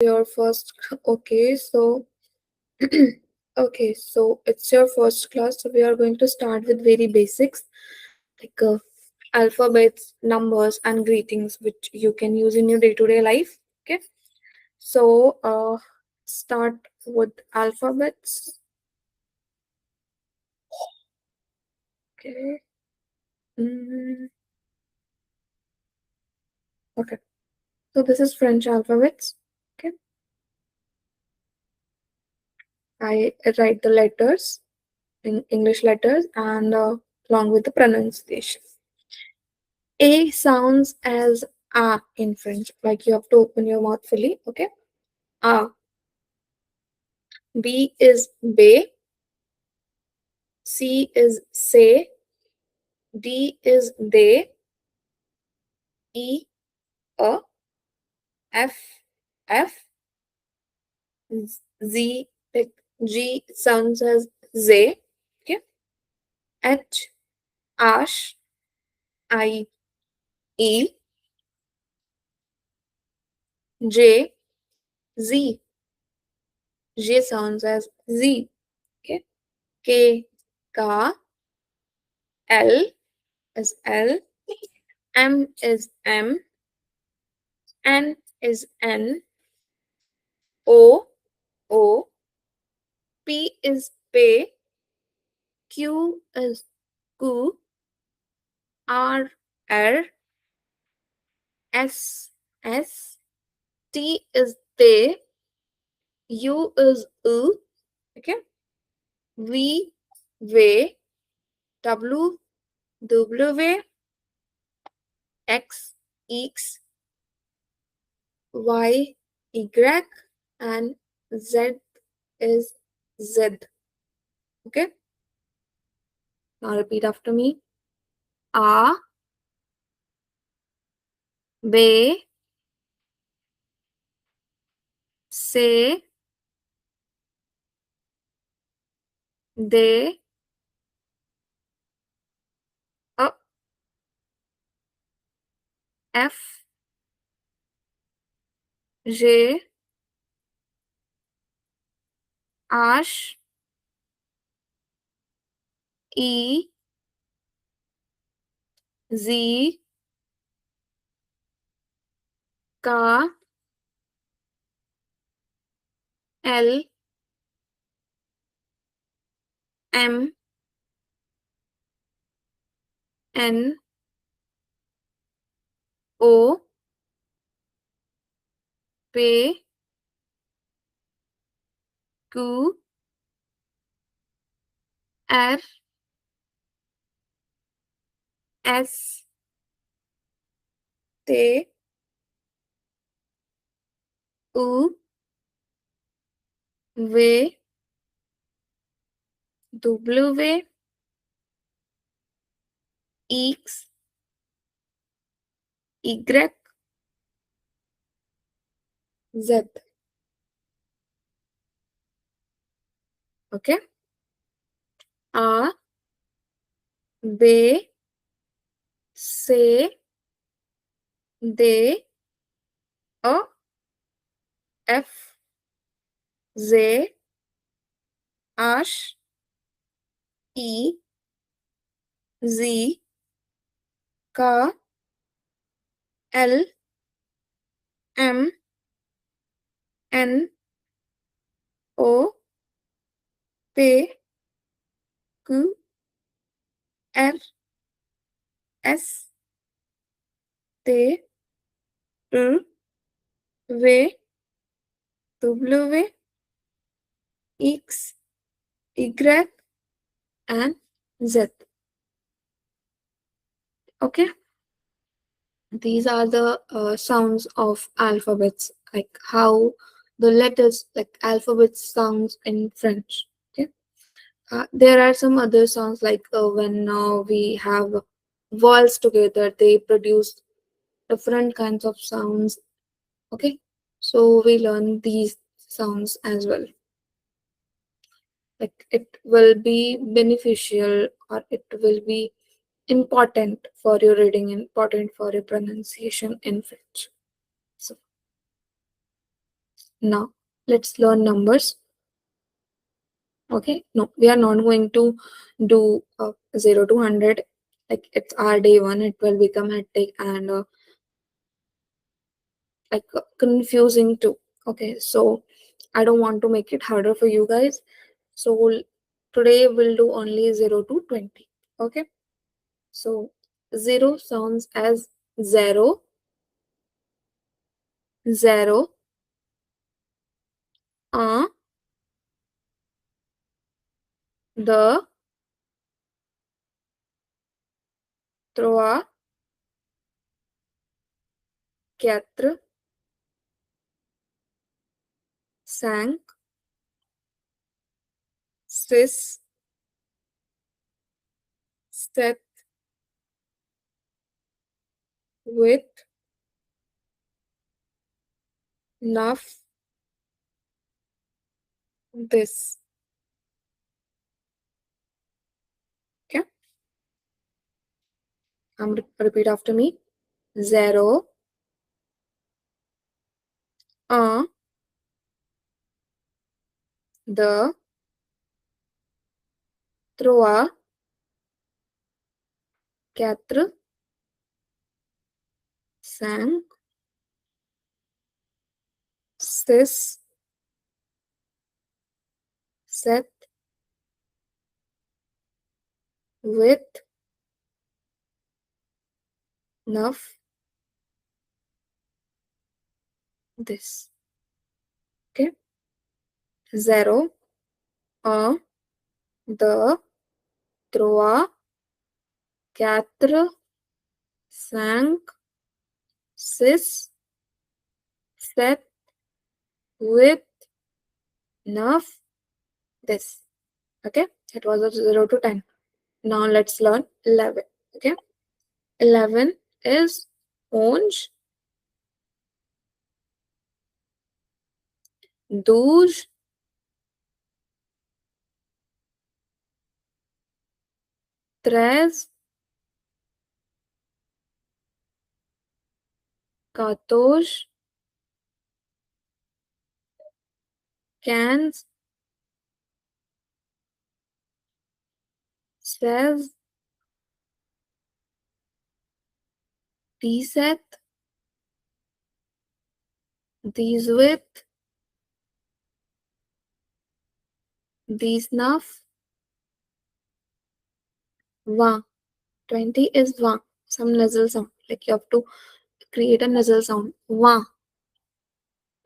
your first. Okay, so okay, so it's your first class. So we are going to start with very basics like alphabets, numbers, and greetings, which you can use in your day-to-day life. Okay, so start with alphabets. Okay. Mm, okay. So this is French alphabets. Okay. I write the letters in English letters and along with the pronunciation. A sounds as A in French, like you have to open your mouth fully. Okay. A. B is Bay. C is Say. D is They. E. A. F. F. Z. Like G sounds as Zay. Okay. H. Ash. I. E. J. Z. J sounds as Z. Okay. K. Ka. L is L. M is M. N is N. O. O. P is Pay. Q is Q. R. R. S. S. T is Te. U is U. Okay. V. V. W. W. X. X. Y. Y. And Z is Z. Okay. Now repeat after me. A. B. Se. De. A. F. J. Ash. E. Z. Ka. L. M. N. O. P. Q. R. S. T. U. V. W. X. Y. Z. Okay. A. B. Se. De. A. F. Z. Ash. E. Z. Ka. L. M. N. O. P. Q. R. S. T. U. V. W. X. Y. And Z. Okay. These are the sounds of alphabets, like how the letters, like alphabets sounds in French. Okay. There are some other sounds like when we have vowels together, they produce different kinds of sounds. Okay. So we learn these sounds as well. Like it will be beneficial or it will be important for your reading, important for your pronunciation in French. So Now let's learn numbers. Okay, no, we are not going to do 0 to 100 like it's our day one. It will become hectic and confusing too. Okay, so I don't want to make it harder for you guys. So today we'll do only 0 to 20. Okay, so 0 sounds as 0, 0, uh, the, trois, quatre, cinq, six, sept, huit, neuf, dix. Okay, repeat after me. 0, 1, deux, trois, quatre, cinq, six, sept, huit, neuf, dix. Okay, 0, 1, deux, trois, quatre, cinq, six, sept, huit, neuf, dix. Okay, it was a 0 to 10. Now let's learn 11. Okay, 11 is orange, 12, 13, 14, 15, 16, 17, 18, 19, 20. 20 is wah. Some nasal sound. Like you have to create a nasal sound. Wah.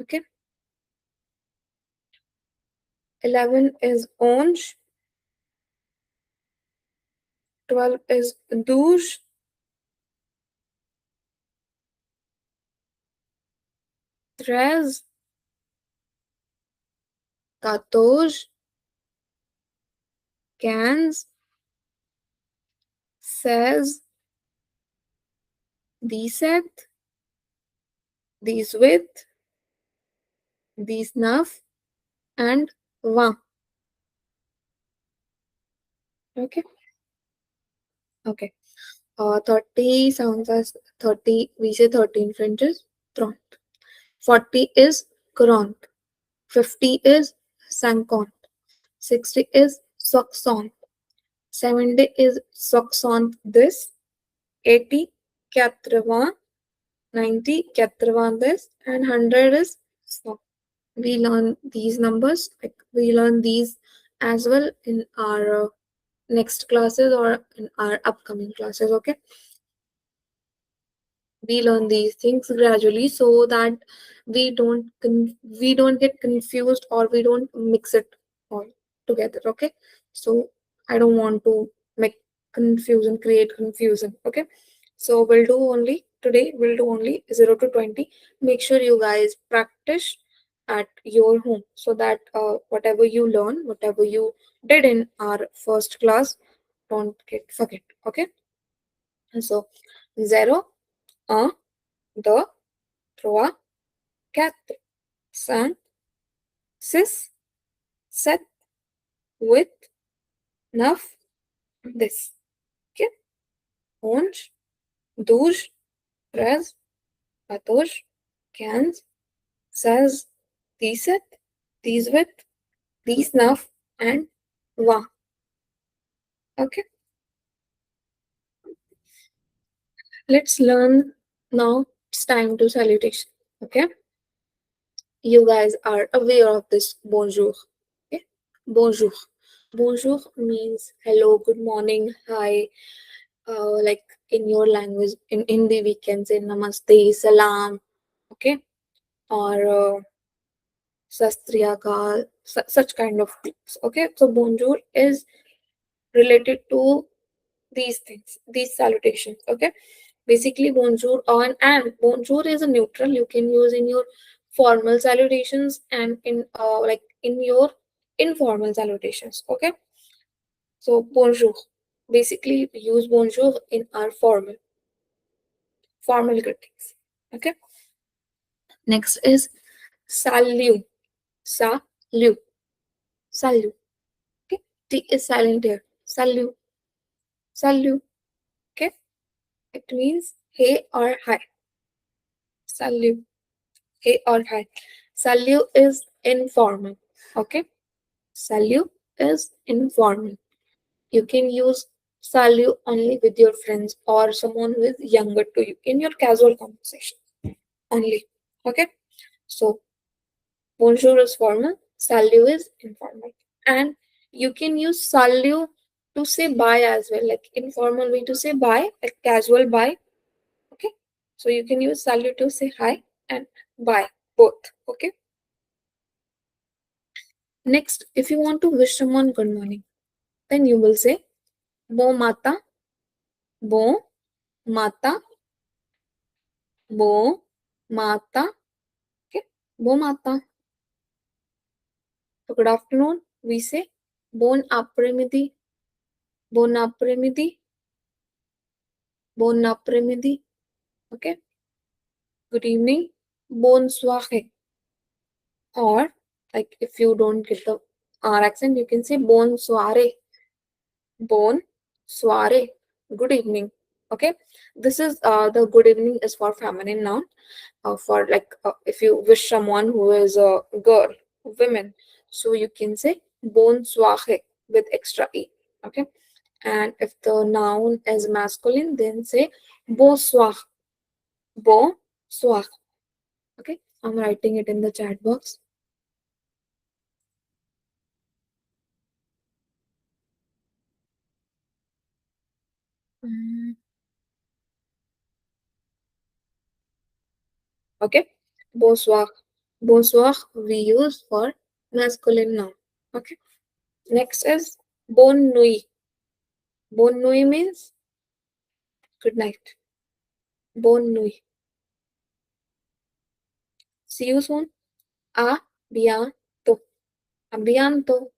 Okay. 11 is orange. 12 is douche. 13, 14, 15, 16, 17, 18, 19, and 20. Okay. Okay. 30 sounds as 30. We say 13 French is trente. 40 is courant. 50 is cinquante. 60 is soixante. 70 is soixante this. 80 quatre-vingts. 90 quatre-vingt-dix. And 100 is 100. We learn these numbers. Like we learn these as well in our next classes or in our upcoming classes. Okay, we learn these things gradually so that we don't get confused or we don't mix it all together. Okay, so I don't want to make confusion, create confusion. Okay, so we'll do only 0 to 20. Make sure you guys practice at your home so that whatever you learn, whatever you did in our first class, don't get forget. Okay, so 0, 1, 2, 3, 4, 5, 6, 7, 8, 9, 10. Ok? 11, 12, 13, 14, 15, 16, Diset, Diswit, Disnaf, and Wa. Okay, let's learn now. It's time to salutation. Okay, you guys are aware of this bonjour. Okay, bonjour. Bonjour means hello, good morning, hi. Like in your language, in Hindi, we can say namaste, salam. Okay, or sastriyakal, such kind of things. Okay, so bonjour is related to these things, these salutations. Okay, basically bonjour on and bonjour is a neutral you can use in your formal salutations and in like in your informal salutations. Okay, so bonjour, basically we use bonjour in our formal greetings. Okay, next is salut, salut, salut. Okay, t is silent here. Salut, salut. Okay, it means hey or hi. Salut, hey or hi. Salut is informal. Okay, salut is informal. You can use salut only with your friends or someone who is younger to you in your casual conversation only. Okay, so bonjour is formal, salut is informal. And you can use salut to say bye as well, like informal way to say bye, like casual bye. Okay, so you can use salut to say hi and bye, both. Okay, next, if you want to wish someone good morning, then you will say bon mata, bon mata, bon mata. Okay, bon mata. So good afternoon, we say bon après-midi, bon après-midi, bon après-midi. Okay, good evening, bon soirée. Or like if you don't get the R accent, you can say bon soirée, bon soirée, good evening. Okay, this is the good evening is for feminine noun. For like if you wish someone who is a girl, women, so you can say bon soirée with extra e. Okay, and if the noun is masculine, then say bonsoir, bonsoir. Okay, I'm writing it in the chat box. Mm, okay, bonsoir. Bonsoir we use for masculine noun. Okay, next is bonne nuit. Bonne nuit means good night. Bonne nuit. See you soon. A bientôt. A bientôt.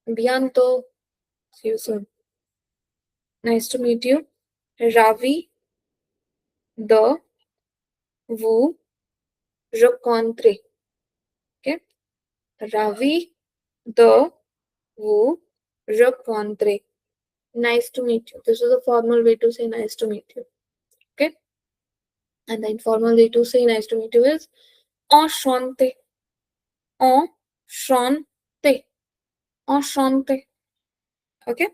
Bientôt. See you soon. Nice to meet you. Ravi de vous rencontrer. Okay. Ravi de vous rencontrer. Nice to meet you. This is a formal way to say nice to meet you. Okay. And the informal way to say nice to meet you is enchanté. Enchanté. Enchanté. Okay.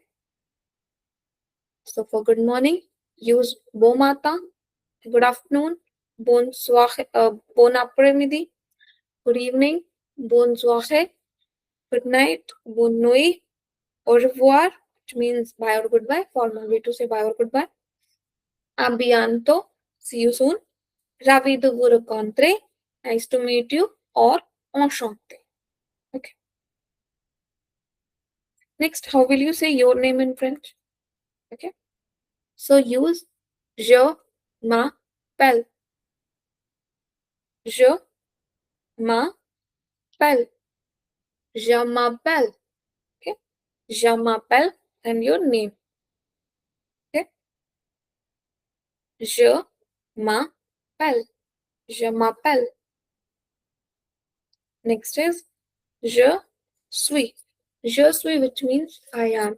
So for good morning, use bon matin. Good afternoon, bonsoir, bon après-midi. Good evening, bonne soirée. Good night, bonne nuit. Au revoir, which means bye or goodbye. Formal way to say bye or goodbye. A bientôt, see you soon. Ravi de vous rencontrer, nice to meet you. Or enchanté. Okay. Next, how will you say your name in French? Okay. So use je m'appelle. Je m'appelle. Je m'appelle. Okay. Je m'appelle and your name. Okay. Je m'appelle. Je m'appelle. Next is je suis. Je suis, which means I am.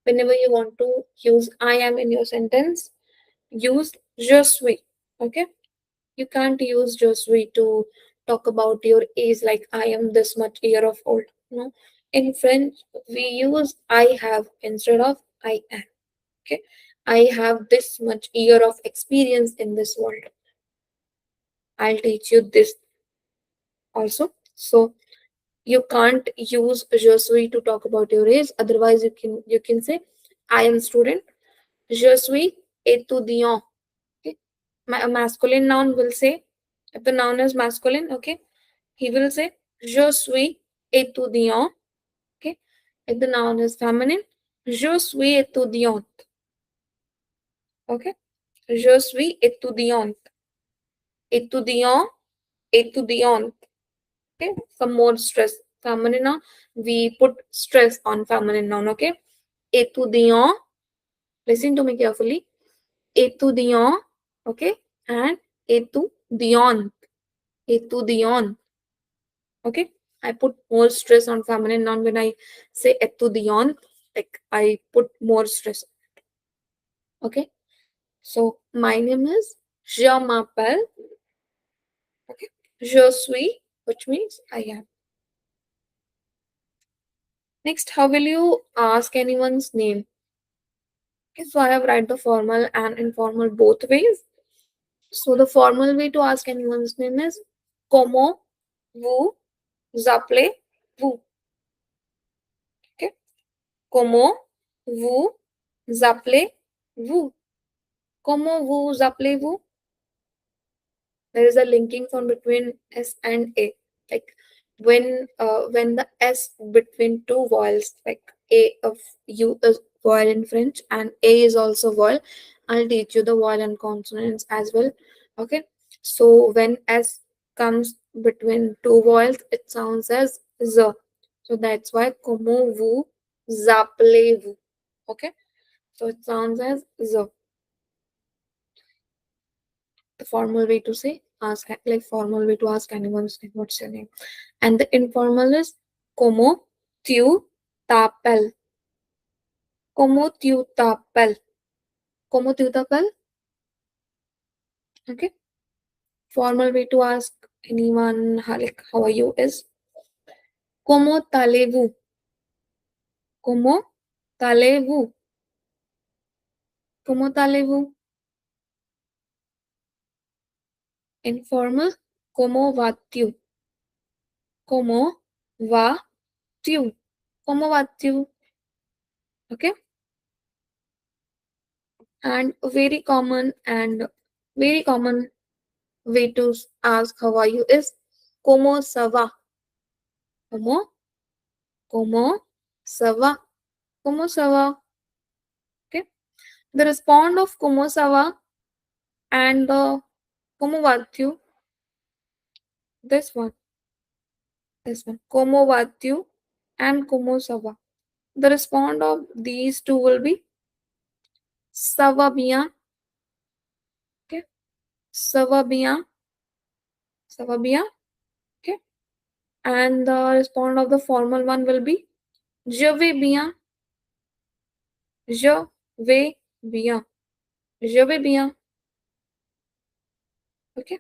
Whenever you want to use I am in your sentence, use je suis. Okay. You can't use je suis to talk about your age like I am this much year of old. No. In French, we use I have instead of I am. Okay. I have this much year of experience in this world. I'll teach you this also. So you can't use je suis to talk about your age. Otherwise, you can say I am student. Je suis étudiant. Okay. A masculine noun will say, if the noun is masculine, okay, he will say je suis étudiant. Okay. If the noun is feminine, je suis étudiante. Okay. Je suis étudiante. Étudiant, étudiante. Okay. Some more stress. Feminine noun, we put stress on feminine noun. Okay. Étudiant. Listen to me carefully. Étudiant. Okay. And étudiante. Étudiant. Okay. I put more stress on feminine noun when I say étudiant. Like I put more stress. Okay. So my name is Je m'appelle. Okay. Je suis, which means I am. Next, how will you ask anyone's name? Okay, so I have write the formal and informal both ways. So the formal way to ask anyone's name is comment vous appelez-vous? Okay. Comment vous appelez-vous? Comment vous appelez-vous? There is a linking sound between S and A. Like when the S between two vowels, like A of U is vowel in French and A is also vowel. I'll teach you the vowel and consonants as well. Okay. So when S comes between two vowels, it sounds as Z. So that's why comment vous appelez-vous. Okay. So it sounds as Z. The formal way to say ask, like formal way to ask anyone's name, what's your name, and the informal is como tu t'appelles, como tu t'appelles, como tu t'appelles. Okay. Formal way to ask anyone like how are you is como allez-vous, como allez-vous, como allez-vous. Informal, como vas-tu, como vas-tu, como vas-tu. Okay. And very common way to ask how are you is como ça va, como como ça va, como ça va. Okay. The respond of como ça va and the como vas-tu, this one como vas-tu and como ça va. The respond of these two will be ça va bien. Okay. Ça va bien, ça va bien. Okay. And the respond of the formal one will be je vais bien, je vais bien, je vais bien. Okay.